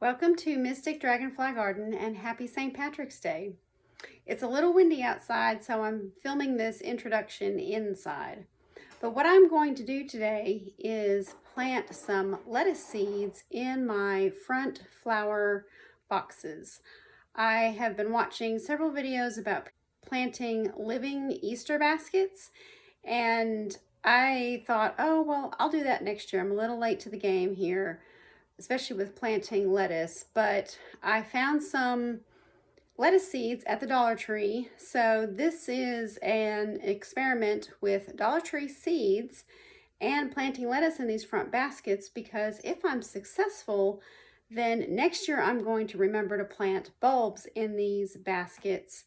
Welcome to Mystic Dragonfly Garden and happy St. Patrick's Day. It's a little windy outside, so I'm filming this introduction inside. But what I'm going to do today is plant some lettuce seeds in my front flower boxes. I have been watching several videos about planting living Easter baskets, and I thought, oh, well, I'll do that next year. I'm a little late to the game here, especially with planting lettuce, but I found some lettuce seeds at the Dollar Tree. So this is an experiment with Dollar Tree seeds and planting lettuce in these front baskets, because if I'm successful, then next year I'm going to remember to plant bulbs in these baskets,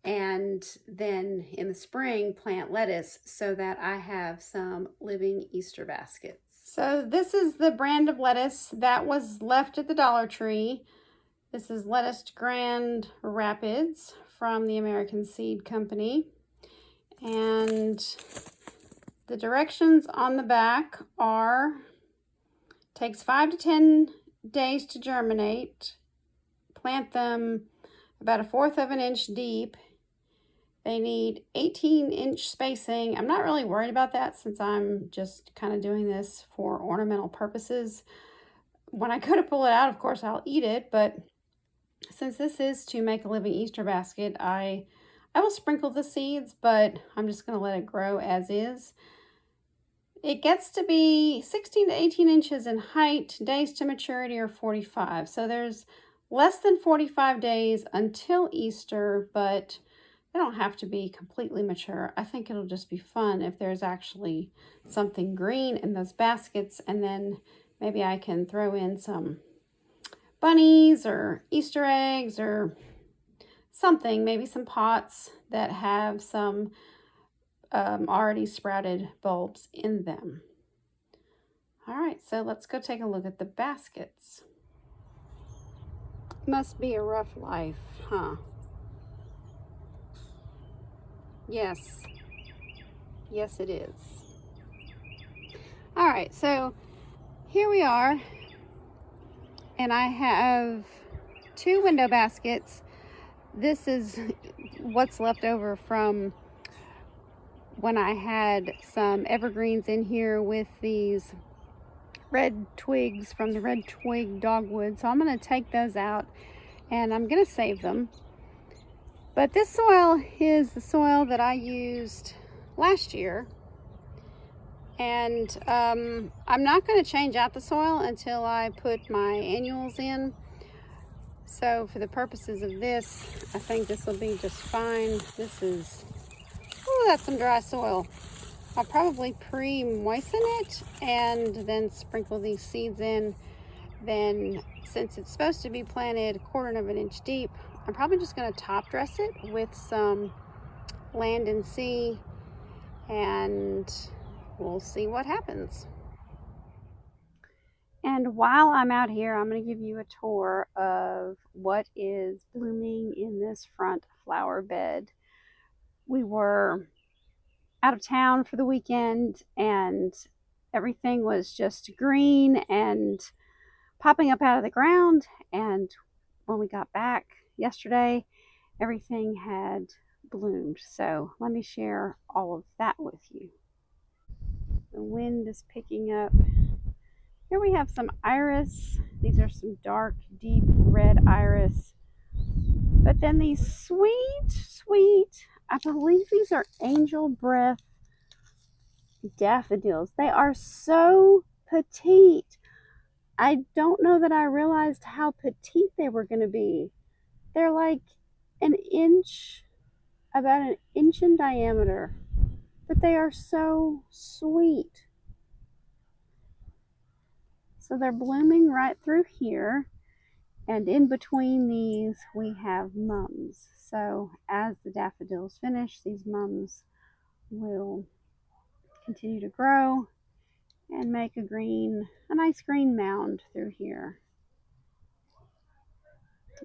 and then in the spring plant lettuce so that I have some living Easter baskets. So this is the brand of lettuce that was left at the Dollar Tree. This is lettuce Grand Rapids from the American Seed Company. And the directions on the back are, takes 5 to 10 days to germinate. Plant them about 1/4 of an inch deep. They need 18-inch spacing. I'm not really worried about that since I'm just kind of doing this for ornamental purposes. When I go to pull it out, of course, I'll eat it, but since this is to make a living Easter basket, I will sprinkle the seeds, but I'm just going to let it grow as is. It gets to be 16 to 18 inches in height. Days to maturity are 45. So there's less than 45 days until Easter, but they don't have to be completely mature. I think it'll just be fun if there's actually something green in those baskets, and then maybe I can throw in some bunnies or Easter eggs or something, maybe some pots that have some already sprouted bulbs in them. All right, so let's go take a look at the baskets. Must be a rough life, huh? Yes. Yes, it is. All right, so here we are, and I have 2 window baskets. This is what's left over from when I had some evergreens in here with these red twigs from the red twig dogwood. So I'm going to take those out and I'm going to save them. But this soil is the soil that I used last year. And I'm not going to change out the soil until I put my annuals in. So for the purposes of this, I think this will be just fine. This is, oh, that's some dry soil. I'll probably pre-moisten it and then sprinkle these seeds in. Then, since it's supposed to be planted 1/4 of an inch deep, I'm probably just going to top dress it with some Land and Sea, and we'll see what happens. And while I'm out here, I'm going to give you a tour of what is blooming in this front flower bed. We were out of town for the weekend and everything was just green and popping up out of the ground, and when we got back yesterday, everything had bloomed. So let me share all of that with you. The wind is picking up. Here we have some iris. These are some dark, deep red iris. But then these sweet, I believe these are angel breath daffodils. They are so petite. I don't know that I realized how petite they were going to be. They're like an inch, about an inch in diameter, but they are so sweet. So they're blooming right through here, and in between these we have mums. So as the daffodils finish, these mums will continue to grow and make a nice green mound through here.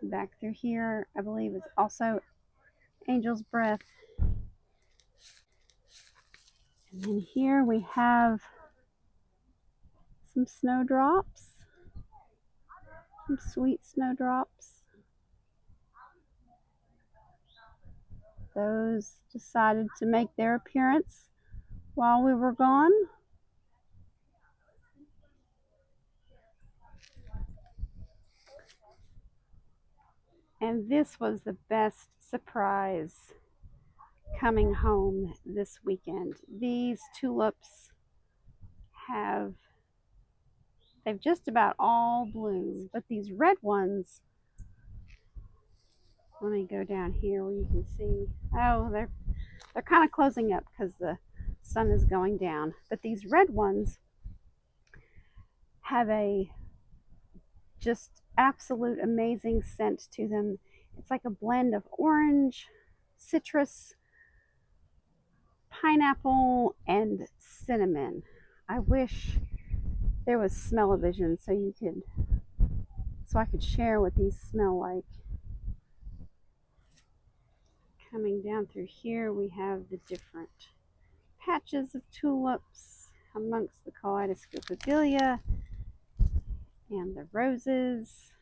Back through here, I believe it's also angel's breath. And then here we have some snowdrops. Some sweet snowdrops. Those decided to make their appearance while we were gone. And this was the best surprise coming home this weekend. These tulips they've just about all bloomed, but these red ones, let me go down here where you can see, oh, they're kind of closing up because the sun is going down. But these red ones have a just absolute amazing scent to them. It's like a blend of orange, citrus, pineapple, and cinnamon. I wish there was smell-o-vision so I could share what these smell like. Coming down through here, we have the different patches of tulips amongst the kaleidoscopilia and the roses.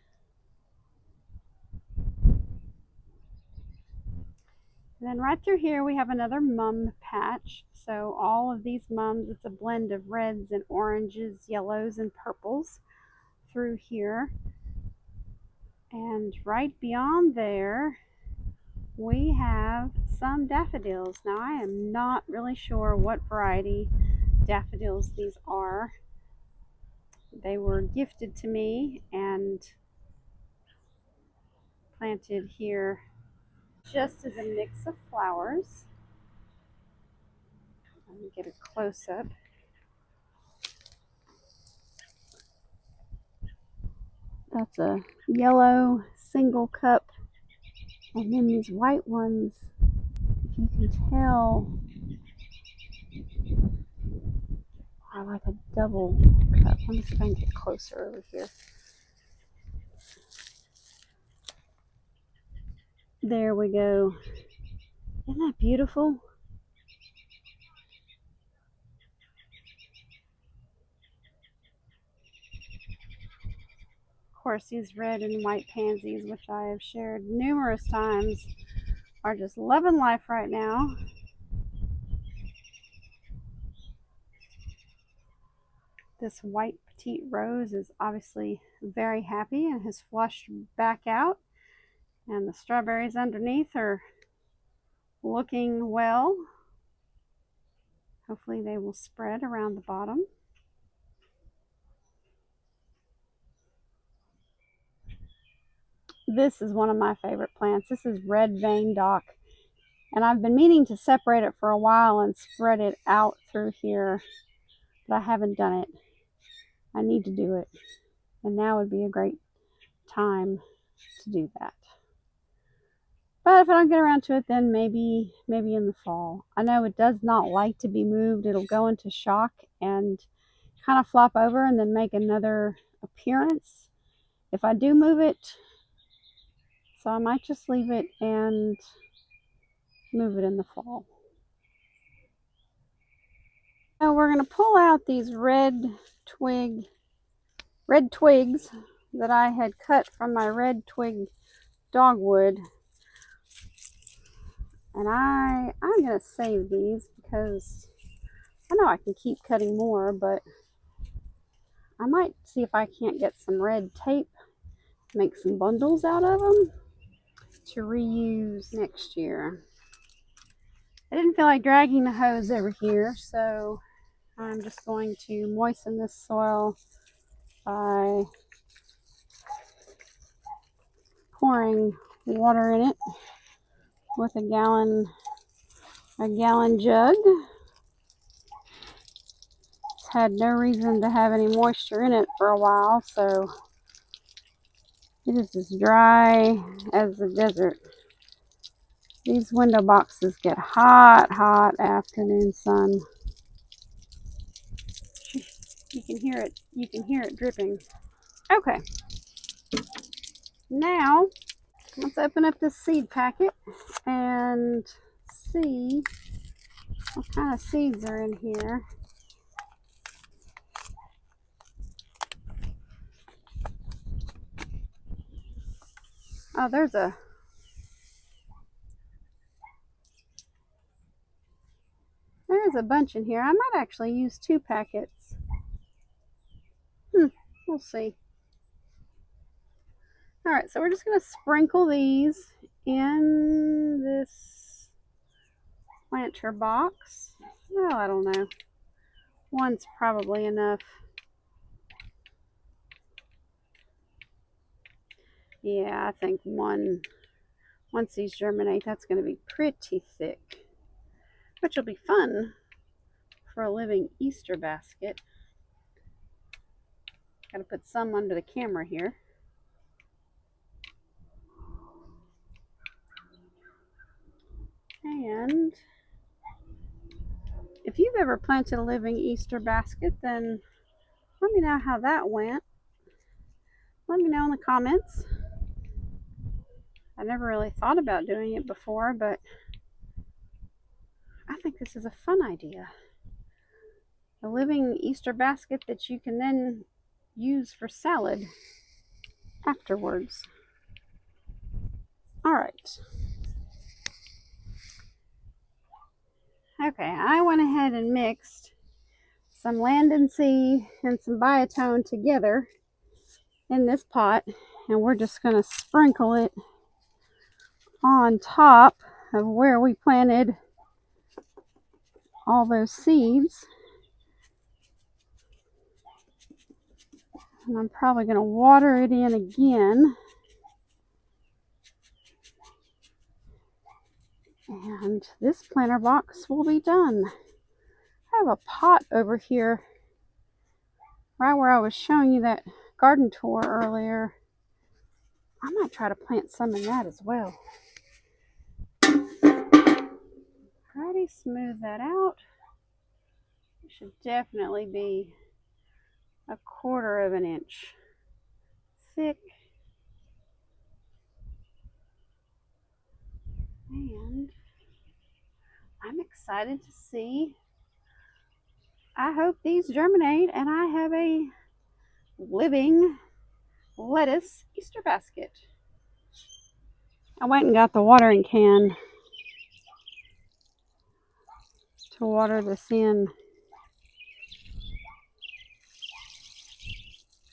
And then right through here we have another mum patch. So all of these mums, it's a blend of reds and oranges, yellows and purples through here. And right beyond there we have some daffodils. Now I am not really sure what variety daffodils these are. They were gifted to me and planted here just as a mix of flowers. Let me get a close-up. That's a yellow single cup, and then these white ones, if you can tell, are like a double cup. Let me see if I can get closer over here. There we go. Isn't that beautiful? Of course, these red and white pansies, which I have shared numerous times, are just loving life right now. This white petite rose is obviously very happy and has flushed back out. And the strawberries underneath are looking well. Hopefully they will spread around the bottom. This is one of my favorite plants. This is red vein dock. And I've been meaning to separate it for a while and spread it out through here, but I haven't done it. I need to do it. And now would be a great time to do that. But if I don't get around to it, then maybe in the fall. I know it does not like to be moved. It'll go into shock and kind of flop over and then make another appearance if I do move it. So I might just leave it and move it in the fall. Now we're going to pull out these red twigs that I had cut from my red twig dogwood. And I'm going to save these because I know I can keep cutting more, but I might see if I can't get some red tape, make some bundles out of them to reuse next year. I didn't feel like dragging the hose over here, so I'm just going to moisten this soil by pouring water in it with a gallon jug. It's had no reason to have any moisture in it for a while, so it is as dry as the desert. These window boxes get hot afternoon sun. You can hear it dripping. Okay. Now, let's open up this seed packet and see what kind of seeds are in here. Oh, there's a bunch in here. I might actually use 2 packets. We'll see. All right, so we're just going to sprinkle these in this planter box. Oh, I don't know. 1's probably enough. Yeah, I think 1. Once these germinate, that's going to be pretty thick, which will be fun for a living Easter basket. Got to put some under the camera here. And if you've ever planted a living Easter basket, then let me know how that went. Let me know in the comments. I never really thought about doing it before, but I think this is a fun idea. A living Easter basket that you can then use for salad afterwards. All right. Okay, I went ahead and mixed some land and sea and some biotone together in this pot, and we're just going to sprinkle it on top of where we planted all those seeds. And I'm probably going to water it in again. And this planter box will be done. I have a pot over here right where I was showing you that garden tour earlier. I might try to plant some in that as well. Alrighty, smooth that out. It should definitely be 1/4 of an inch thick. And I'm excited to see. I hope these germinate and I have a living lettuce Easter basket. I went and got the watering can to water this in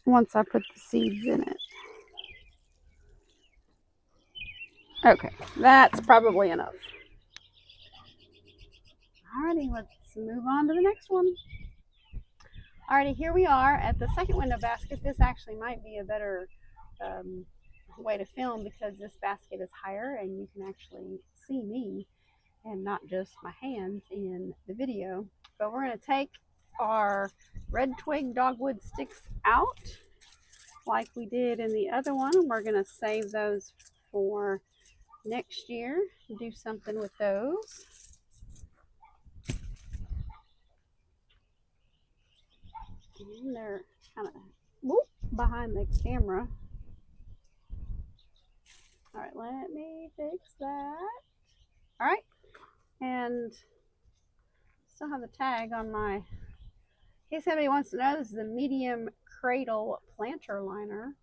once I put the seeds in it. Okay, that's probably enough. Alrighty, let's move on to the next one. Alrighty, here we are at the second window basket. This actually might be a better way to film because this basket is higher and you can actually see me and not just my hands in the video. But we're going to take our red twig dogwood sticks out like we did in the other one. We're going to save those for next year, do something with those. And they're kind of behind the camera. All right, let me fix that. All right, and still have the tag on my, in case anybody wants to know, this is a medium cradle planter liner.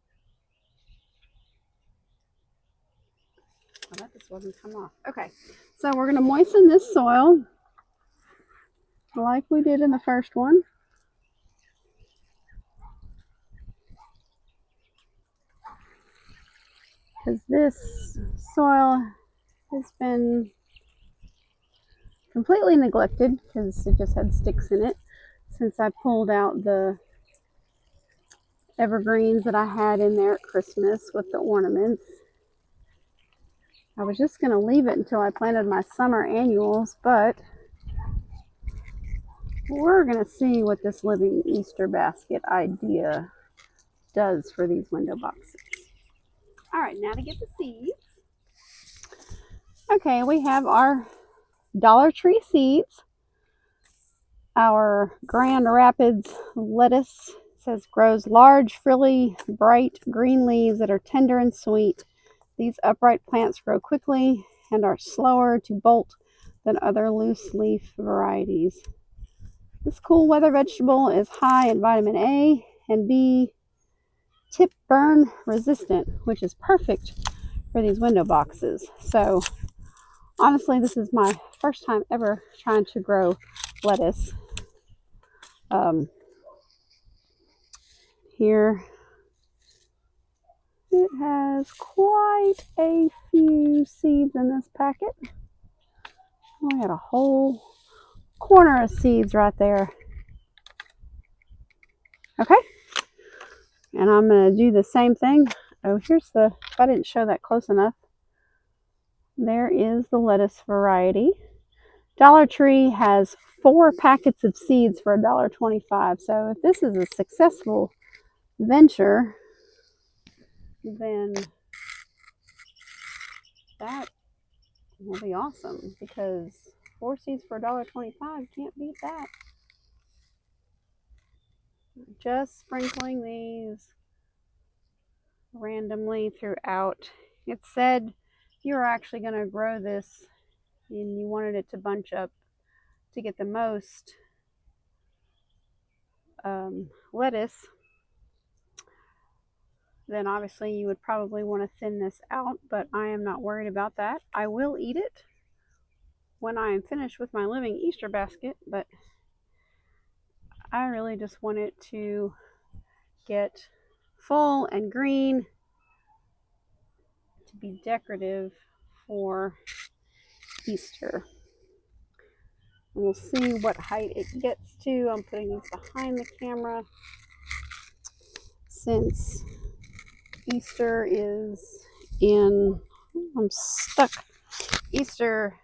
Oh, that just wasn't come off. Okay, so we're going to moisten this soil like we did in the first one. Because this soil has been completely neglected because it just had sticks in it since I pulled out the evergreens that I had in there at Christmas with the ornaments. I was just going to leave it until I planted my summer annuals, but we're going to see what this living Easter basket idea does for these window boxes. All right, now to get the seeds. Okay, we have our Dollar Tree seeds. Our Grand Rapids lettuce says grows large, frilly, bright green leaves that are tender and sweet. These upright plants grow quickly and are slower to bolt than other loose leaf varieties. This cool weather vegetable is high in vitamin A and B, tip burn resistant, which is perfect for these window boxes. So honestly, this is my first time ever trying to grow lettuce. Here it has quite a few seeds in this packet. I got a whole corner of seeds right there. Okay, and I'm going to do the same thing. Oh, here's the, if I didn't show that close enough, there is the lettuce variety. Dollar Tree has 4 packets of seeds for $1.25. So if this is a successful venture, then that will be awesome, because 4 seeds for $1.25, can't beat that. Just sprinkling these randomly throughout. It said you were actually going to grow this and you wanted it to bunch up to get the most lettuce, then obviously you would probably want to thin this out, but I am not worried about that. I will eat it when I am finished with my living Easter basket, but I really just want it to get full and green to be decorative for Easter. And we'll see what height it gets to. I'm putting these behind the camera since Easter is in, I'm stuck. Easter,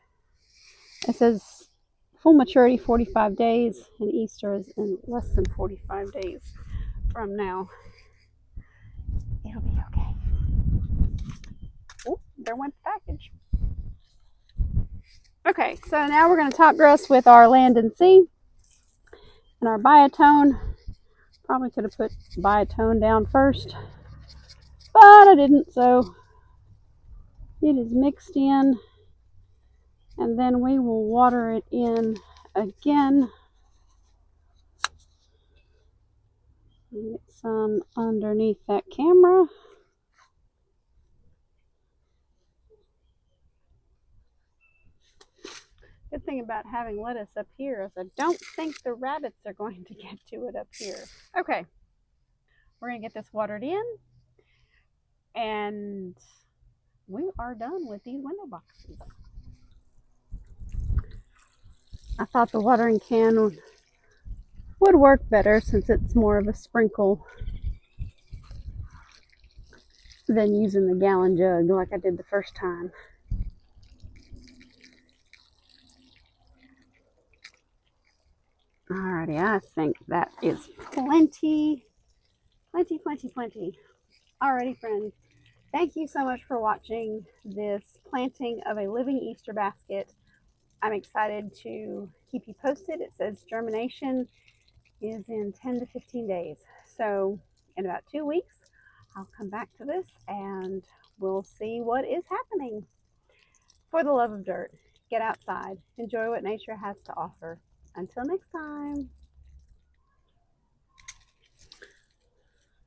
it says full maturity 45 days, and Easter is in less than 45 days from now. It'll be okay. Oh, there went the package. Okay, so now we're going to top dress with our Land and Sea and our Biotone. Probably could have put Biotone down first, but I didn't, so it is mixed in, and then we will water it in again. Get some underneath that camera. Good thing about having lettuce up here is I don't think the rabbits are going to get to it up here. Okay, we're going to get this watered in, and we are done with these window boxes. I thought the watering can would work better since it's more of a sprinkle than using the gallon jug like I did the first time. Alrighty, I think that is plenty. Alrighty, friends, thank you so much for watching this planting of a living Easter basket. I'm excited to keep you posted. It says germination is in 10 to 15 days. So in about 2 weeks, I'll come back to this and we'll see what is happening. For the love of dirt, get outside, enjoy what nature has to offer. Until next time.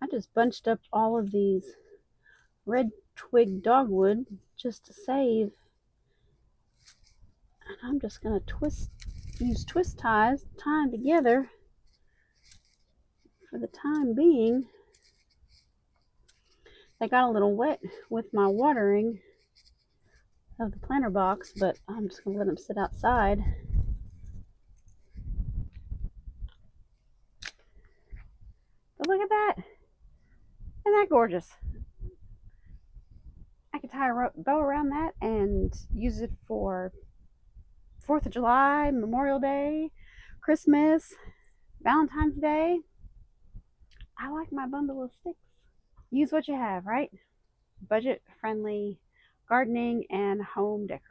I just bunched up all of these red twig dogwood just to save. And I'm just going to use twist ties, tie them together for the time being. They got a little wet with my watering of the planter box, but I'm just going to let them sit outside. But look at that. Isn't that gorgeous? I could tie a bow around that and use it for 4th of July, Memorial Day, Christmas, Valentine's Day. I like my bundle of sticks. Use what you have, right? Budget-friendly gardening and home decorating.